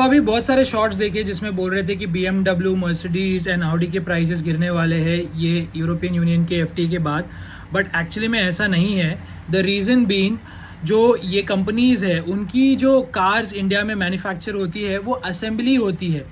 अभी बहुत सारे शॉर्ट्स देखे जिसमें बोल रहे थे कि BMW, मर्सिडीज एंड ऑडी के प्राइसेस गिरने वाले हैं ये यूरोपियन यूनियन के FTA के बाद, बट एक्चुअली में ऐसा नहीं है। द रीज़न बीइंग, जो ये कंपनीज़ है उनकी जो कार्स इंडिया में मैन्युफैक्चर होती है वो असेंबली होती है।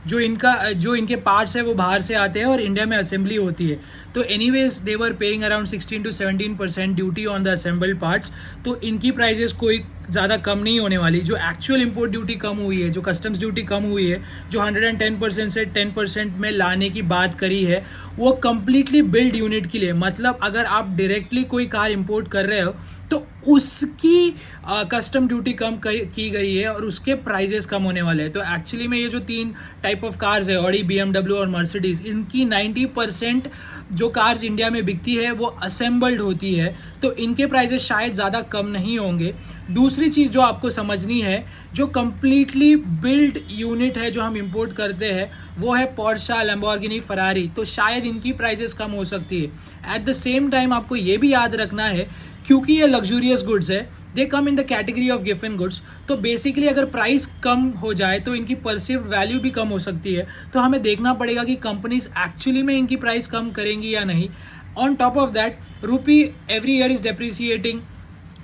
जो इनके पार्ट्स है वो बाहर से आते हैं और इंडिया में असेंबली होती है। तो anyways they were paying around 16 to 17% duty on the assembled parts. तो इनकी प्राइजेस कोई ज़्यादा कम नहीं होने वाली। जो एक्चुअल इंपोर्ट ड्यूटी कम हुई है, जो कस्टम्स ड्यूटी कम हुई है, जो 110% से 10% में लाने की बात करी है, वो कम्प्लीटली बिल्ड यूनिट के लिए। मतलब अगर आप डायरेक्टली कोई कार इंपोर्ट कर रहे हो तो उसकी कस्टम ड्यूटी कम की गई है और उसके प्राइजेस कम होने वाले हैं। तो एक्चुअली में ये जो 3 टाइप ऑफ कार्स है, ऑडी, BMW और मर्सिडीज, इनकी 90% जो कार्स इंडिया में बिकती है वो असेंबल्ड होती है। तो इनके प्राइजेस शायद ज़्यादा कम नहीं होंगे। दूसरी चीज़ जो आपको समझनी है, जो कम्प्लीटली बिल्ड यूनिट है जो हम इंपोर्ट करते हैं वो है पोर्शा, लैम्बोर्गिनी, फरारी। तो शायद इनकी प्राइजेस कम हो सकती है। एट द सेम टाइम आपको ये भी याद रखना है, क्योंकि ये लग्जूरियस गुड्स है, they come in the category of Giffen goods. तो बेसिकली अगर प्राइस कम हो जाए तो इनकी परसीव्ड वैल्यू भी कम हो सकती है। तो हमें देखना पड़ेगा कि कंपनीज एक्चुअली में इनकी प्राइस कम करेंगी या नहीं। ऑन टॉप ऑफ दैट, रूपी एवरी ईयर इज डेप्रिसिएटिंग।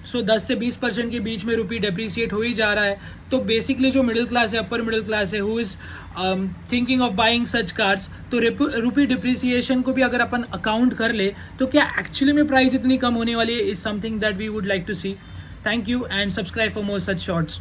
सो 10 से 20% के बीच में रूपी डेप्रिसिएट हो ही जा रहा है। तो बेसिकली जो मिडिल क्लास है, अपर मिडिल क्लास है, who is thinking of buying such cars, तो रूपी डिप्रिसिएशन को भी अगर अपन अकाउंट कर ले तो क्या एक्चुअली में प्राइस इतनी कम होने वाली है, is something that we would like to see. Thank you and subscribe for more such shorts.